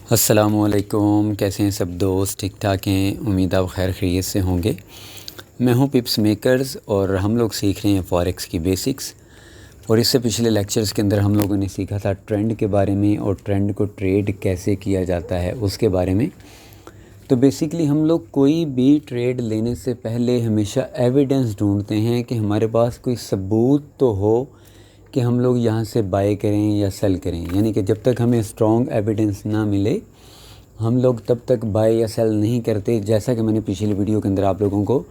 अस्सलामुअलैकुम, कैसे हैं सब दोस्त? ठीक ठाक हैं, उम्मीद आप खैर खैरियत से होंगे। मैं हूं पिप्स मेकर्स और हम लोग सीख रहे हैं फॉरेक्स की बेसिक्स। और इससे पिछले लेक्चर्स के अंदर हम लोगों ने सीखा था ट्रेंड के बारे में और ट्रेंड को ट्रेड कैसे किया जाता है उसके बारे में। तो बेसिकली हम लोग कोई भी ट्रेड लेने से पहले हमेशा एविडेंस ढूंढते हैं कि हमारे पास कोई सबूत तो हो कि हम लोग यहाँ से बाय करें या सेल करें। यानी कि जब तक हमें स्ट्रॉन्ग एविडेंस ना मिले हम लोग तब तक बाय या सेल नहीं करते। जैसा कि मैंने पिछली वीडियो के अंदर आप लोगों को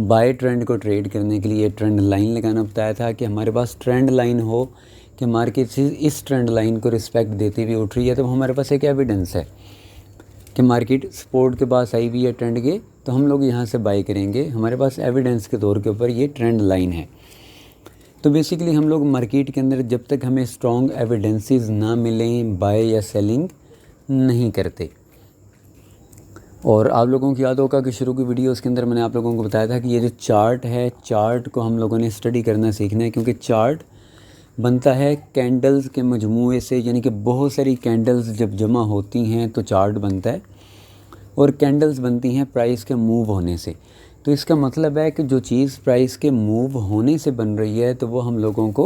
बाय ट्रेंड को ट्रेड करने के लिए ट्रेंड लाइन लगाना बताया था कि हमारे पास ट्रेंड लाइन हो कि मार्केट से इस ट्रेंड लाइन को रिस्पेक्ट देती हुई उठ रही है, तो हमारे पास एक एविडेंस है कि मार्केट सपोर्ट के पास आई हुई है ट्रेंड के, तो हम लोग यहाँ से बाय करेंगे। हमारे पास एविडेंस के तौर के ऊपर ये ट्रेंड लाइन है। तो बेसिकली हम लोग मार्केट के अंदर जब तक हमें स्ट्रॉन्ग एविडेंसेस ना मिलें बाय या सेलिंग नहीं करते। और आप लोगों की याद होगा कि शुरू की वीडियोस के अंदर मैंने आप लोगों को बताया था कि ये जो चार्ट है, चार्ट को हम लोगों ने स्टडी करना सीखना है, क्योंकि चार्ट बनता है कैंडल्स के मजमूए से। यानी कि बहुत सारी कैंडल्स जब जमा होती हैं तो चार्ट बनता है, और कैंडल्स बनती हैं प्राइस के मूव होने से। तो इसका मतलब है कि जो चीज़ प्राइस के मूव होने से बन रही है तो वो हम लोगों को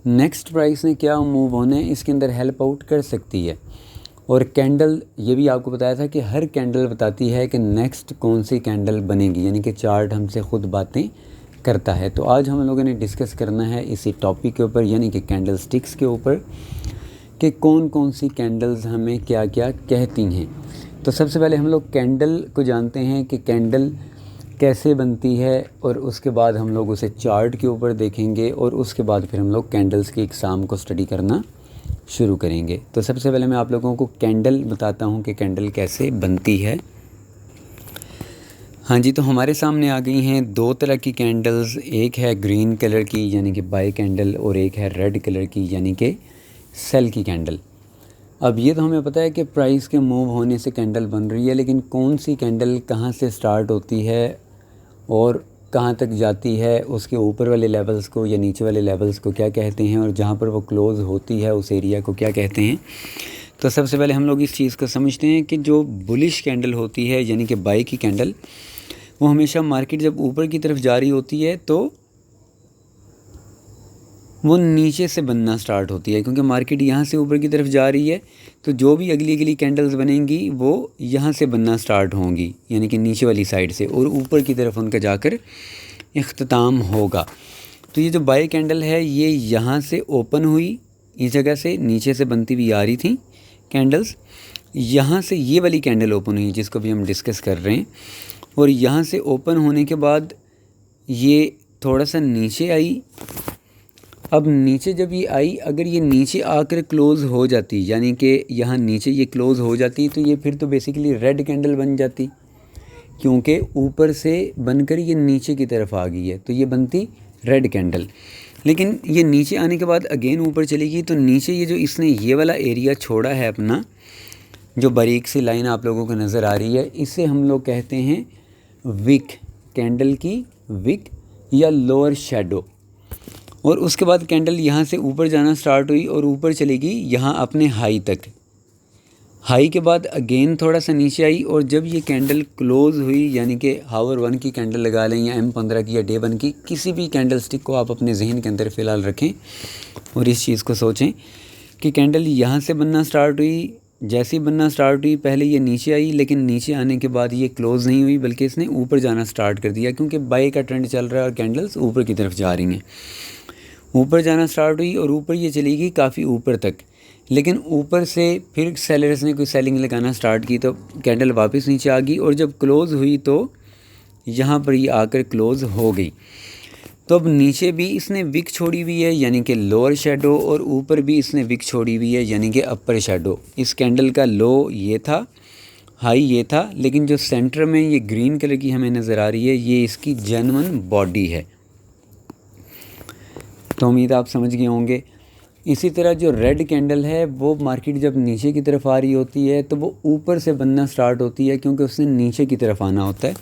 नेक्स्ट प्राइस ने क्या मूव होने इसके अंदर हेल्प आउट कर सकती है। और कैंडल, ये भी आपको बताया था कि हर कैंडल बताती है कि नेक्स्ट कौन सी कैंडल बनेगी, यानी कि चार्ट हमसे खुद बातें करता है। तो आज हम लोगों ने डिस्कस करना है इसी टॉपिक के ऊपर, यानी कि कैंडल स्टिक्स के ऊपर, कि कौन कौन सी कैंडल्स हमें क्या क्या कहती हैं। तो सबसे पहले हम लोग कैंडल को जानते हैं कि कैंडल कैसे बनती है, और उसके बाद हम लोग उसे चार्ट के ऊपर देखेंगे, और उसके बाद फिर हम लोग कैंडल्स की एग्जाम को स्टडी करना शुरू करेंगे। तो सबसे पहले मैं आप लोगों को कैंडल बताता हूँ कि कैंडल कैसे बनती है। हाँ जी, तो हमारे सामने आ गई हैं दो तरह की कैंडल्स। एक है ग्रीन कलर की यानी कि बाय कैंडल, और एक है रेड कलर की यानी कि सेल की कैंडल। अब ये तो हमें पता है कि प्राइस के मूव होने से कैंडल बन रही है, लेकिन कौन सी कैंडल कहाँ से स्टार्ट होती है और कहाँ तक जाती है, उसके ऊपर वाले लेवल्स को या नीचे वाले लेवल्स को क्या कहते हैं, और जहाँ पर वो क्लोज़ होती है उस एरिया को क्या कहते हैं। तो सबसे पहले हम लोग इस चीज़ को समझते हैं कि जो बुलिश कैंडल होती है यानी कि बाय की कैंडल, वो हमेशा मार्केट जब ऊपर की तरफ जा रही होती है तो वो नीचे से बनना स्टार्ट होती है, क्योंकि मार्केट यहाँ से ऊपर की तरफ जा रही है। तो जो भी अगली अगली कैंडल्स बनेंगी वो यहाँ से बनना स्टार्ट होंगी, यानी कि नीचे वाली साइड से, और ऊपर की तरफ उनका जाकर इख्तिताम होगा। तो ये जो बाय कैंडल है ये यहाँ से ओपन हुई, इस जगह से नीचे से बनती हुई आ रही थी कैंडल्स। यहाँ से ये वाली कैंडल ओपन हुई जिसको भी हम डिस्कस कर रहे हैं, और यहाँ से ओपन होने के बाद ये थोड़ा सा नीचे आई। अब नीचे जब ये आई, अगर ये नीचे आकर क्लोज़ हो जाती, यानी कि यहाँ नीचे ये क्लोज़ हो जाती, तो ये फिर तो बेसिकली रेड कैंडल बन जाती, क्योंकि ऊपर से बनकर ये नीचे की तरफ आ गई है, तो ये बनती रेड कैंडल। लेकिन ये नीचे आने के बाद अगेन ऊपर चलेगी, तो नीचे ये जो इसने ये वाला एरिया छोड़ा है अपना, जो बारीक सी लाइन आप लोगों को नज़र आ रही है, इसे हम लोग कहते हैं विक, कैंडल की विक या लोअर शेडो। और उसके बाद कैंडल यहाँ से ऊपर जाना स्टार्ट हुई और ऊपर चलेगी यहाँ अपने हाई तक। हाई के बाद अगेन थोड़ा सा नीचे आई, और जब ये कैंडल क्लोज़ हुई, यानी कि हावर 1 की कैंडल लगा लें या M15 की या डे 1 की, किसी भी कैंडल स्टिक को आप अपने जहन के अंदर फ़िलहाल रखें और इस चीज़ को सोचें कि कैंडल यहाँ से बनना स्टार्ट हुई। जैसे ही बनना स्टार्ट हुई पहले ये नीचे आई, लेकिन नीचे आने के बाद ये क्लोज़ नहीं हुई बल्कि इसने ऊपर जाना स्टार्ट कर दिया, क्योंकि बाय का ट्रेंड चल रहा है और कैंडल्स ऊपर की तरफ जा रही हैं। ऊपर जाना स्टार्ट हुई और ऊपर ये चली गई काफ़ी ऊपर तक, लेकिन ऊपर से फिर सेलर्स ने कोई सेलिंग लगाना स्टार्ट की तो कैंडल वापस नीचे आ गई, और जब क्लोज़ हुई तो यहाँ पर ये आकर क्लोज़ हो गई। तो अब नीचे भी इसने विक छोड़ी हुई है यानी कि लोअर शेडो, और ऊपर भी इसने विक छोड़ी हुई है यानी कि अपर शेडो। इस कैंडल का लो ये था, हाई ये था, लेकिन जो सेंटर में ये ग्रीन कलर की हमें नज़र आ रही है ये इसकी जेन्युइन बॉडी है। तो उम्मीद आप समझ गए होंगे। इसी तरह जो रेड कैंडल है वो मार्केट जब नीचे की तरफ आ रही होती है तो वो ऊपर से बनना स्टार्ट होती है, क्योंकि उसने नीचे की तरफ आना होता है।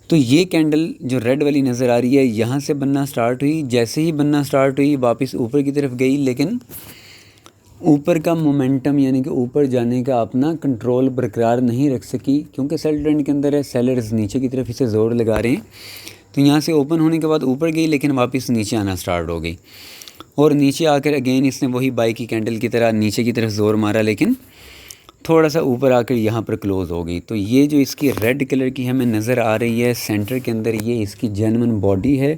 तो ये कैंडल जो रेड वाली नज़र आ रही है यहाँ से बनना स्टार्ट हुई, जैसे ही बनना स्टार्ट हुई वापस ऊपर की तरफ गई, लेकिन ऊपर का मोमेंटम यानी कि ऊपर जाने का अपना कंट्रोल बरकरार नहीं रख सकी, क्योंकि सेल ट्रेंड के अंदर है, सेलर्स नीचे की तरफ इसे ज़ोर लगा रहे हैं। तो यहाँ से ओपन होने के बाद ऊपर गई, लेकिन वापस नीचे आना स्टार्ट हो गई और नीचे आकर अगेन इसने वही बाई की कैंडल की तरह नीचे की तरफ ज़ोर मारा, लेकिन थोड़ा सा ऊपर आकर यहाँ पर क्लोज़ हो गई। तो ये जो इसकी रेड कलर की हमें नज़र आ रही है सेंटर के अंदर, ये इसकी जेन्युइन बॉडी है।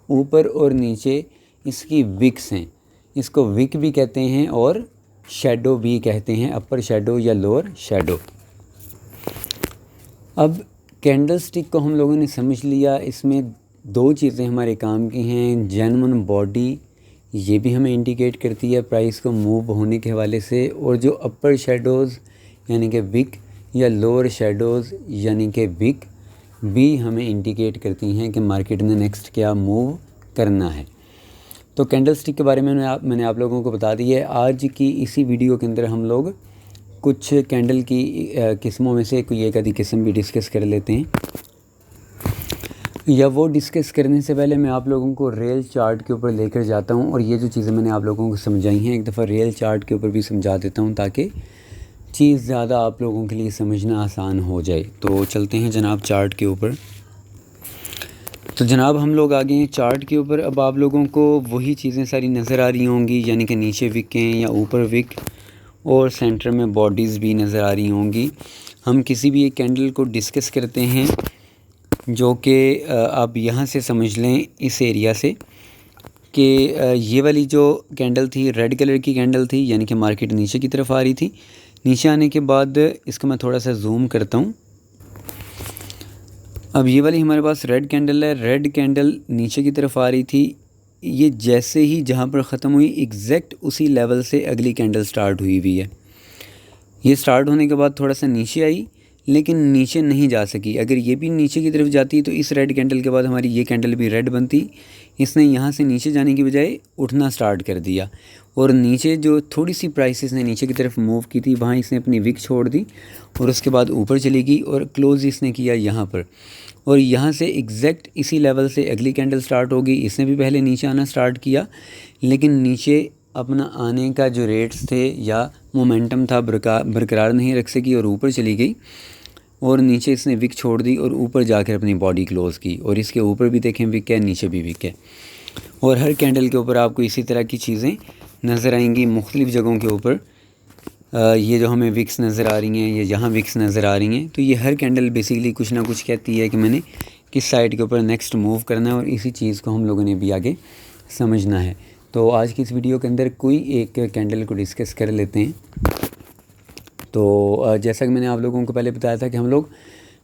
ऊपर और नीचे इसकी विक्स हैं, इसको विक भी कहते हैं और शेडो भी कहते हैं, अपर शेडो या लोअर शेडो। अब कैंडल स्टिक को हम लोगों ने समझ लिया, इसमें दो चीज़ें हमारे काम की हैं। जेन्युइन बॉडी, ये भी हमें इंडिकेट करती है प्राइस को मूव होने के हवाले से, और जो अपर शेडोज़ यानी कि विक या लोअर शेडोज़ यानी कि विक भी हमें इंडिकेट करती हैं कि मार्केट में नेक्स्ट क्या मूव करना है। तो कैंडल स्टिक के बारे में मैंने आप लोगों को बता दिया है। आज की इसी वीडियो के अंदर हम लोग कुछ कैंडल की किस्मों में से कोई एक आधी किस्म भी डिस्कस कर लेते हैं, या वो डिस्कस करने से पहले मैं आप लोगों को रियल चार्ट के ऊपर लेकर जाता हूं, और ये जो चीज़ें मैंने आप लोगों को समझाई हैं एक दफ़ा रियल चार्ट के ऊपर भी समझा देता हूं, ताकि चीज़ ज़्यादा आप लोगों के लिए समझना आसान हो जाए। तो चलते हैं जनाब चार्ट के ऊपर। तो जनाब हम लोग आ गए हैं चार्ट के ऊपर। अब आप लोगों को वही चीज़ें सारी नज़र आ रही होंगी, यानी कि नीचे विकें या ऊपर विक, और सेंटर में बॉडीज़ भी नज़र आ रही होंगी। हम किसी भी एक कैंडल को डिस्कस करते हैं, जो कि आप यहाँ से समझ लें इस एरिया से कि ये वाली जो कैंडल थी रेड कलर की कैंडल थी, यानी कि मार्केट नीचे की तरफ आ रही थी। नीचे आने के बाद इसको मैं थोड़ा सा जूम करता हूँ। अब ये वाली हमारे पास रेड कैंडल है, रेड कैंडल नीचे की तरफ आ रही थी। ये जैसे ही जहाँ पर ख़त्म हुई एग्जैक्ट उसी लेवल से अगली कैंडल स्टार्ट हुई है। ये स्टार्ट होने के बाद थोड़ा सा नीचे आई, लेकिन नीचे नहीं जा सकी। अगर ये भी नीचे की तरफ जाती तो इस रेड कैंडल के बाद हमारी ये कैंडल भी रेड बनती। इसने यहाँ से नीचे जाने की बजाय उठना स्टार्ट कर दिया, और नीचे जो थोड़ी सी प्राइसेस ने नीचे की तरफ मूव की थी वहाँ इसने अपनी विक छोड़ दी, और उसके बाद ऊपर चली गई और क्लोज़ इसने किया यहाँ पर, और यहाँ से एग्जैक्ट इसी लेवल से अगली कैंडल स्टार्ट हो गई। इसने भी पहले नीचे आना स्टार्ट किया, लेकिन नीचे अपना आने का जो रेट्स थे या मोमेंटम था बरकरार नहीं रख सकी और ऊपर चली गई, और नीचे इसने विक छोड़ दी और ऊपर जाकर अपनी बॉडी क्लोज़ की। और इसके ऊपर भी देखें विक है, नीचे भी विक है, और हर कैंडल के ऊपर आपको इसी तरह की चीज़ें नज़र आएंगी मुख्तलिफ़ जगहों के ऊपर। ये जो हमें विक्स नज़र आ रही हैं, ये यहाँ विक्स नज़र आ रही हैं, तो ये हर कैंडल बेसिकली कुछ ना कुछ कहती है कि मैंने किस साइड के ऊपर नेक्स्ट मूव करना है, और इसी चीज़ को हम लोगों ने भी आगे समझना है। तो आज की इस वीडियो के अंदर कोई एक कैंडल को डिस्कस कर लेते हैं। तो जैसा कि मैंने आप लोगों को पहले बताया था कि हम लोग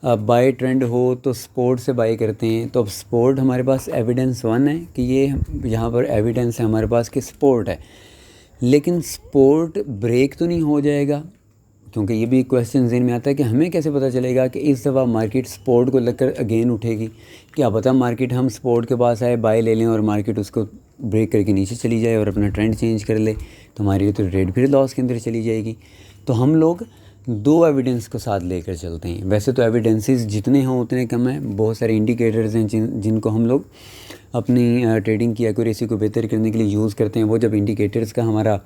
बाय ट्रेंड हो तो स्पोर्ट से बाय करते हैं। तो अब स्पोर्ट हमारे पास एविडेंस 1 है कि ये यहाँ पर एविडेंस है हमारे पास कि स्पोर्ट है, लेकिन स्पोर्ट ब्रेक तो नहीं हो जाएगा, क्योंकि ये भी क्वेश्चन ज़हन में आता है कि हमें कैसे पता चलेगा कि इस दफ़ा मार्केट स्पोर्ट को लगकर अगेन उठेगी। क्या पता मार्केट हम स्पोर्ट के पास आए बाय ले लें और मार्केट उसको ब्रेक करके नीचे चली जाए और अपना ट्रेंड चेंज कर ले, तो हमारी तो ट्रेड फिर लॉस के अंदर चली जाएगी। तो हम लोग दो एविडेंस को साथ लेकर चलते हैं। वैसे तो एविडेंसेस जितने हों उतने कम हैं, बहुत सारे इंडिकेटर्स हैं जिनको हम लोग अपनी ट्रेडिंग की एक्यूरेसी को बेहतर करने के लिए यूज़ करते हैं। वो जब इंडिकेटर्स का हमारा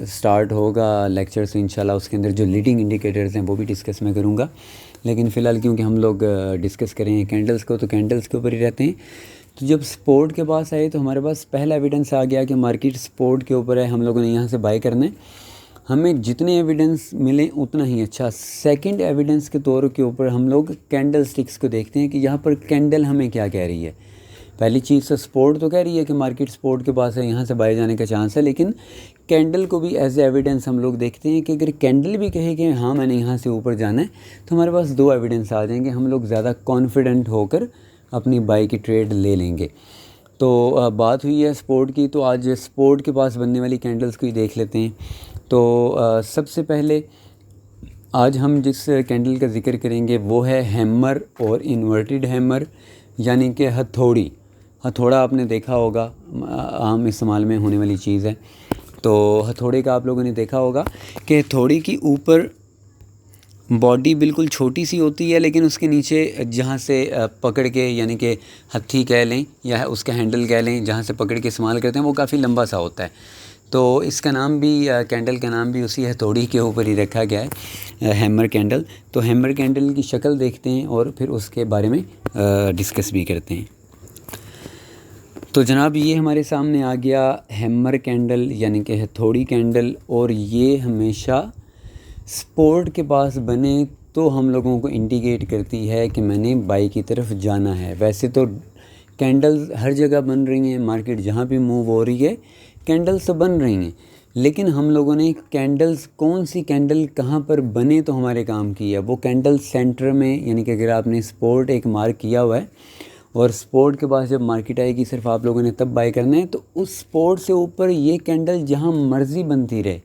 स्टार्ट होगा लेक्चर से इंशाल्लाह, उसके अंदर जो लीडिंग इंडिकेटर्स हैं वो भी डिस्कस मैं करूँगा। लेकिन फ़िलहाल क्योंकि हम लोग डिस्कस करें कैंडल्स को, तो कैंडल्स के ऊपर ही रहते हैं। तो जब सपोर्ट के पास आए तो हमारे पास पहला एविडेंस आ गया कि मार्केट सपोर्ट के ऊपर है, हम लोगों ने यहाँ से बाय करना है। हमें जितने एविडेंस मिले उतना ही अच्छा। सेकंड एविडेंस के तौर के ऊपर हम लोग कैंडल स्टिक्स को देखते हैं कि यहाँ पर कैंडल हमें क्या कह रही है। पहली चीज़ तो सपोर्ट तो कह रही है कि मार्केट सपोर्ट के पास है, यहाँ से बाय जाने का चांस है, लेकिन कैंडल को भी एज एविडेंस हम लोग देखते हैं कि अगर कैंडल भी कहे कि हाँ मैंने यहाँ से ऊपर जाना है, तो हमारे पास दो एविडेंस आ जाएंगे, हम लोग ज़्यादा कॉन्फिडेंट होकर अपनी बाय की ट्रेड ले लेंगे। तो बात हुई है सपोर्ट की, तो आज सपोर्ट के पास बनने वाली कैंडल्स को ही देख लेते हैं। तो सबसे पहले आज हम जिस कैंडल का जिक्र करेंगे वो है हैमर और इन्वर्टेड हैमर, यानी कि हथौड़ी। हथौड़ा आपने देखा होगा, आम इस्तेमाल में होने वाली चीज़ है। तो हथौड़े का आप लोगों ने देखा होगा कि हथौड़ी की ऊपर बॉडी बिल्कुल छोटी सी होती है, लेकिन उसके नीचे जहाँ से पकड़ के, यानी कि हत्थी कह लें या उसका हैंडल कह लें, जहाँ से पकड़ के इस्तेमाल करते हैं वो काफ़ी लंबा सा होता है। तो इसका नाम भी कैंडल का नाम भी उसी हथौड़ी के ऊपर ही रखा गया है, हैमर कैंडल। तो हैमर कैंडल की शक्ल देखते हैं और फिर उसके बारे में डिस्कस भी करते हैं। तो जनाब ये हमारे सामने आ गया हैमर कैंडल यानी कि हथौड़ी कैंडल, और ये हमेशा स्पोर्ट के पास बने तो हम लोगों को इंडिकेट करती है कि मैंने बाई की तरफ जाना है। वैसे तो कैंडल्स हर जगह बन रही हैं, मार्केट जहाँ भी मूव हो रही है कैंडल्स तो बन रही हैं, लेकिन हम लोगों ने कैंडल्स कौन सी कैंडल कहाँ पर बने तो हमारे काम की है, वो कैंडल सेंटर में, यानी कि अगर आपने स्पोर्ट एक मार्क किया हुआ है और स्पोर्ट के पास जब मार्केट आएगी सिर्फ आप लोगों ने तब बाय करना है, तो उस स्पोर्ट से ऊपर ये कैंडल जहाँ मर्ज़ी बनती रहे,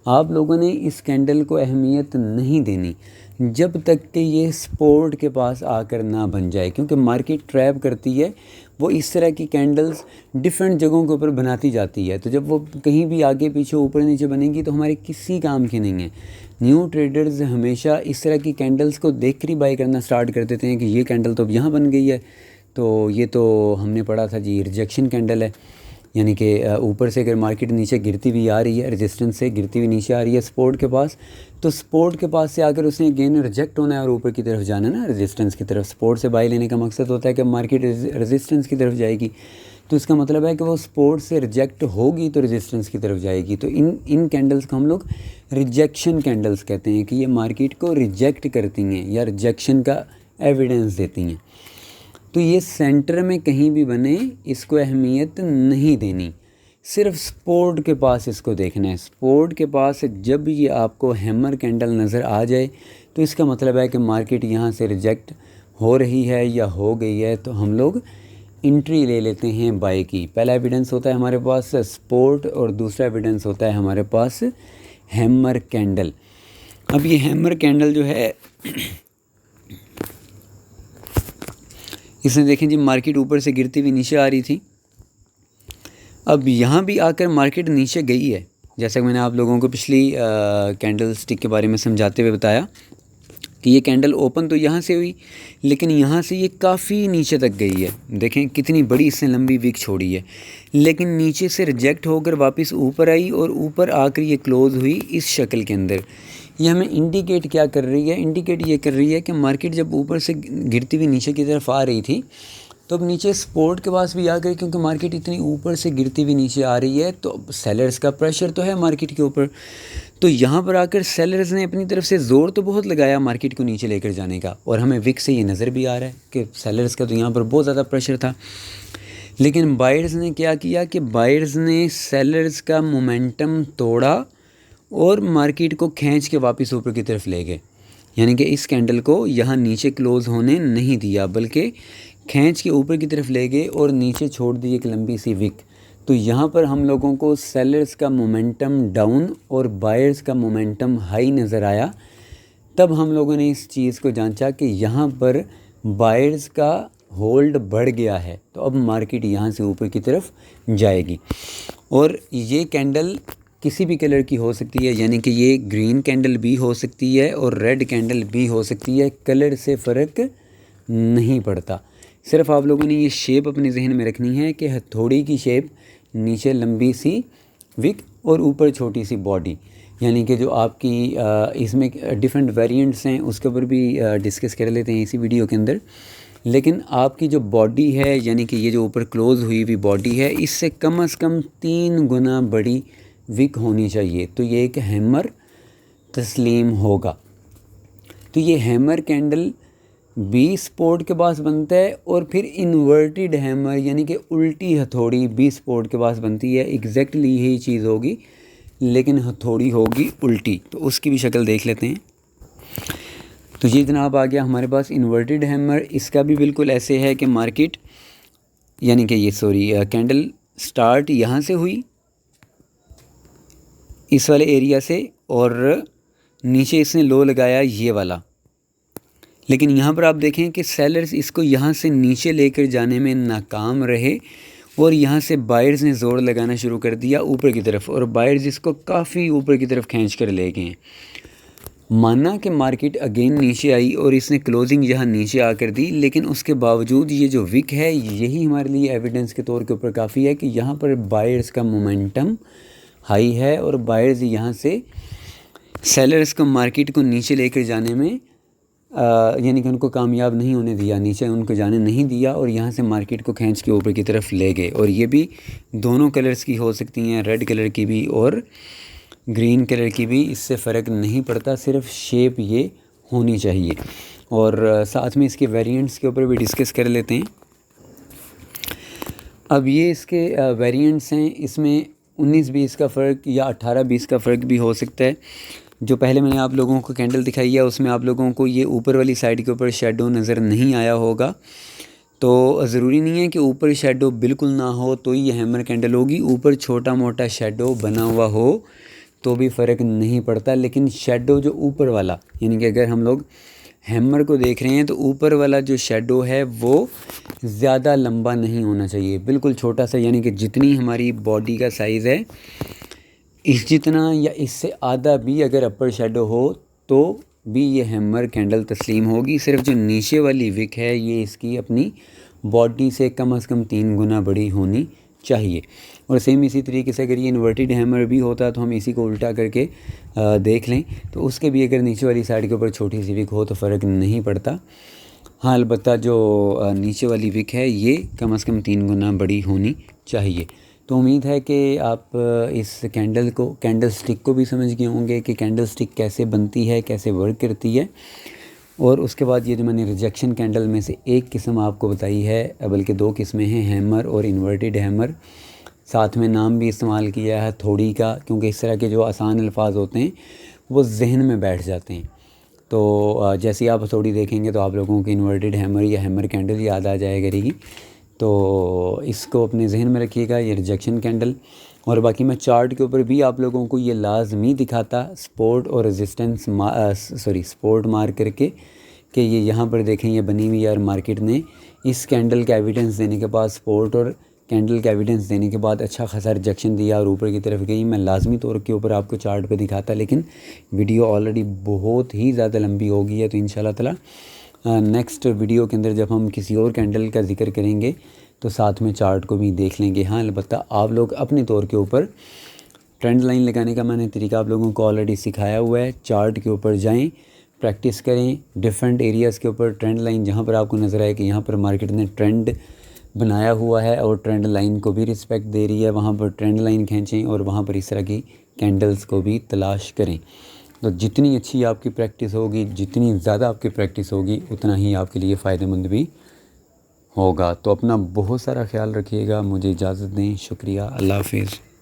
आप लोगों ने इस कैंडल को अहमियत नहीं देनी जब तक कि ये स्पोर्ट के पास आकर ना बन जाए, क्योंकि मार्केट ट्रैप करती है। वो इस तरह की कैंडल्स डिफरेंट जगहों के ऊपर बनाती जाती है, तो जब वो कहीं भी आगे पीछे ऊपर नीचे बनेंगी तो हमारे किसी काम की नहीं है। न्यू ट्रेडर्स हमेशा इस तरह की कैंडल्स को देख कर ही बाई करना स्टार्ट कर देते हैं कि ये कैंडल तो अब यहाँ बन गई है, तो ये तो हमने पढ़ा था जी रिजेक्शन कैंडल है, यानी कि ऊपर से अगर मार्केट नीचे गिरती हुई आ रही है, रेजिस्टेंस से गिरती हुई नीचे आ रही है सपोर्ट के पास, तो सपोर्ट के पास से आकर उसने अगेन रिजेक्ट होना है और ऊपर की तरफ जाना है ना रेजिस्टेंस की तरफ। सपोर्ट से बाई लेने का मकसद होता है कि मार्केट रेजिस्टेंस की तरफ जाएगी, तो इसका मतलब है कि वो सपोर्ट से रिजेक्ट होगी तो रेजिस्टेंस की तरफ जाएगी। तो इन कैंडल्स को हम लोग रिजेक्शन कैंडल्स कहते हैं कि ये मार्केट को रिजेक्ट करती हैं या रिजेक्शन का एविडेंस देती हैं। तो ये सेंटर में कहीं भी बने इसको अहमियत नहीं देनी, सिर्फ सपोर्ट के पास इसको देखना है। सपोर्ट के पास जब ये आपको हैमर कैंडल नज़र आ जाए तो इसका मतलब है कि मार्केट यहाँ से रिजेक्ट हो रही है या हो गई है, तो हम लोग एंट्री ले लेते हैं बाय की। पहला एविडेंस होता है हमारे पास सपोर्ट और दूसरा एविडेंस होता है हमारे पास हैमर कैंडल। अब ये हैमर कैंडल जो है इसमें देखें जी मार्केट ऊपर से गिरती हुई नीचे आ रही थी, अब यहाँ भी आकर मार्केट नीचे गई है। जैसा कि मैंने आप लोगों को पिछली कैंडल स्टिक के बारे में समझाते हुए बताया कि ये कैंडल ओपन तो यहाँ से हुई, लेकिन यहाँ से ये काफ़ी नीचे तक गई है। देखें कितनी बड़ी इसने लंबी विक छोड़ी है, लेकिन नीचे से रिजेक्ट होकर वापस ऊपर आई और ऊपर आकर ये क्लोज़ हुई इस शक्ल के अंदर। ये हमें इंडिकेट क्या कर रही है, इंडिकेट ये कर रही है कि मार्केट जब ऊपर से गिरती हुई नीचे की तरफ आ रही थी तो अब नीचे सपोर्ट के पास भी आ गई, क्योंकि मार्केट इतनी ऊपर से गिरती हुई नीचे आ रही है तो सेलर्स का प्रेशर तो है मार्केट के ऊपर। तो यहाँ पर आकर सेलर्स ने अपनी तरफ से ज़ोर तो बहुत लगाया मार्केट को नीचे लेकर जाने का, और हमें विक से ये नज़र भी आ रहा है कि सेलर्स का तो यहाँ पर बहुत ज़्यादा प्रेशर था। लेकिन बायर्स ने क्या किया कि बायर्स ने सेलर्स का मोमेंटम तोड़ा और मार्केट को खींच के वापस ऊपर की तरफ ले गए, यानी कि इस कैंडल को यहाँ नीचे क्लोज़ होने नहीं दिया बल्कि खींच के ऊपर की तरफ ले गए और नीचे छोड़ दी एक लंबी सी विक। तो यहाँ पर हम लोगों को सेलर्स का मोमेंटम डाउन और बायर्स का मोमेंटम हाई नज़र आया। तब हम लोगों ने इस चीज़ को जांचा कि यहाँ पर बायर्स का होल्ड बढ़ गया है, तो अब मार्केट यहाँ से ऊपर की तरफ जाएगी। और ये कैंडल किसी भी कलर की हो सकती है, यानी कि ये ग्रीन कैंडल भी हो सकती है और रेड कैंडल भी हो सकती है, कलर से फ़र्क नहीं पड़ता। सिर्फ आप लोगों ने ये शेप अपने जहन में रखनी है कि हथौड़ी की शेप, नीचे लंबी सी विक और ऊपर छोटी सी बॉडी, यानी कि जो आपकी इसमें डिफरेंट वेरिएंट्स हैं उसके ऊपर भी डिस्कस कर लेते हैं इसी वीडियो के अंदर। लेकिन आपकी जो बॉडी है, यानी कि ये जो ऊपर क्लोज़ हुई हुई बॉडी है, इससे कम से कम 3 गुना बड़ी विक होनी चाहिए, तो ये एक हैमर तस्लीम होगा। तो ये हैमर कैंडल बी स्पोर्ट के पास बनता है और फिर इन्वर्टेड हैमर यानी कि उल्टी हथौड़ी बी स्पोर्ट के पास बनती है। एग्जैक्टली यही चीज़ होगी, लेकिन हथौड़ी होगी उल्टी, तो उसकी भी शक्ल देख लेते हैं। तो ये जनाब आ गया हमारे पास इन्वर्टेड हैमर। इसका भी बिल्कुल ऐसे है कि मार्केट यानी कि ये कैंडल स्टार्ट यहाँ से हुई इस वाले एरिया से, और नीचे इसने लो लगाया ये वाला, लेकिन यहाँ पर आप देखें कि सेलर्स इसको यहाँ से नीचे लेकर जाने में नाकाम रहे और यहाँ से बायर्स ने ज़ोर लगाना शुरू कर दिया ऊपर की तरफ, और बायर्स इसको काफ़ी ऊपर की तरफ खींच कर ले गए। माना कि मार्केट अगेन नीचे आई और इसने क्लोजिंग यहाँ नीचे आकर दी, लेकिन उसके बावजूद ये जो विक है यही हमारे लिए एविडेंस के तौर के ऊपर काफ़ी है कि यहाँ पर बायर्स का मोमेंटम हाई है और बायर्स यहाँ से सेलर्स को मार्केट को नीचे लेकर जाने में यानी कि उनको कामयाब नहीं होने दिया, नीचे उनको जाने नहीं दिया और यहाँ से मार्केट को खींच के ऊपर की तरफ ले गए। और ये भी दोनों कलर्स की हो सकती हैं, रेड कलर की भी और ग्रीन कलर की भी, इससे फ़र्क नहीं पड़ता, सिर्फ शेप ये होनी चाहिए। और साथ में इसके वेरिएंट्स के ऊपर भी डिस्कस कर लेते हैं। अब ये इसके वेरिएंट्स हैं, इसमें 19-20 का फ़र्क या 18-20 का फ़र्क भी हो सकता है। जो पहले मैंने आप लोगों को कैंडल दिखाई है उसमें आप लोगों को ये ऊपर वाली साइड के ऊपर शेडो नज़र नहीं आया होगा, तो ज़रूरी नहीं है कि ऊपर शेडो बिल्कुल ना हो तो ये हैमर कैंडल होगी। ऊपर छोटा मोटा शेडो बना हुआ हो तो भी फ़र्क नहीं पड़ता, लेकिन शेडो जो ऊपर वाला, यानी कि अगर हम लोग हैमर को देख रहे हैं तो ऊपर वाला जो शेडो है वो ज़्यादा लंबा नहीं होना चाहिए, बिल्कुल छोटा सा, यानी कि जितनी हमारी बॉडी का साइज़ है इस जितना या इससे आधा भी अगर अपर शेडो हो तो भी ये हैमर कैंडल तस्लीम होगी। सिर्फ जो नीचे वाली विक है ये इसकी अपनी बॉडी से कम 3 गुना बड़ी होनी चाहिए। और सेम इसी तरीके से अगर ये इन्वर्टेड हैमर भी होता तो हम इसी को उल्टा करके देख लें तो उसके भी अगर नीचे वाली साइड के ऊपर छोटी सी विक हो तो फ़र्क नहीं पड़ता। हाँ, अलबत्ता जो नीचे वाली विक है ये कम 3 गुना बड़ी होनी चाहिए। तो उम्मीद है कि आप इस कैंडल स्टिक को भी समझ गए होंगे कि कैंडल स्टिक कैसे बनती है, कैसे वर्क करती है। और उसके बाद ये जो मैंने रिजेक्शन कैंडल में से एक किस्म आपको बताई है, बल्कि 2 किस्में हैं, हैमर और इन्वर्टेड हैमर। साथ में नाम भी इस्तेमाल किया है थोड़ी का, क्योंकि इस तरह के जो आसान अल्फाज होते हैं वो जहन में बैठ जाते हैं। तो जैसे ही आप थोड़ी देखेंगे तो आप लोगों को इन्वर्टेड हैमर या हैमर कैंडल याद आ जाया करेगी। तो इसको अपने जहन में रखिएगा, ये रिजेक्शन कैंडल। और बाकी मैं चार्ट के ऊपर भी आप लोगों को ये लाजमी दिखाता सपोर्ट और रेजिस्टेंस सपोर्ट मार्क करके कि ये यहाँ पर देखें ये बनी हुई है। और मार्केट ने इस कैंडल का एविडेंस देने के बाद, सपोर्ट और कैंडल का एविडेंस देने के बाद अच्छा खासा रिजेक्शन दिया और ऊपर की तरफ गई। मैं लाजमी तौर के ऊपर आपको चार्ट पे दिखाता, लेकिन वीडियो ऑलरेडी बहुत ही ज़्यादा लंबी हो गई है। तो इंशाल्लाह ताला नेक्स्ट वीडियो के अंदर जब हम किसी और कैंडल का जिक्र करेंगे तो साथ में चार्ट को भी देख लेंगे। हाँ, अलबत्ता आप लोग अपने तौर के ऊपर ट्रेंड लाइन लगाने का मैंने तरीका आप लोगों को ऑलरेडी सिखाया हुआ है। चार्ट के ऊपर जाएं, प्रैक्टिस करें, डिफरेंट एरियाज़ के ऊपर ट्रेंड लाइन जहाँ पर आपको नज़र आए कि यहाँ पर मार्केट ने ट्रेंड बनाया हुआ है और ट्रेंड लाइन को भी रिस्पेक्ट दे रही है, वहाँ पर ट्रेंड लाइन खींचें और वहाँ पर इस तरह की कैंडल्स को भी तलाश करें। तो जितनी अच्छी आपकी प्रैक्टिस होगी, जितनी ज़्यादा आपकी प्रैक्टिस होगी, उतना ही आपके लिए फ़ायदेमंद भी होगा। तो अपना बहुत सारा ख्याल रखिएगा। मुझे इजाज़त दें। शुक्रिया। अल्लाह हाफ़िज़।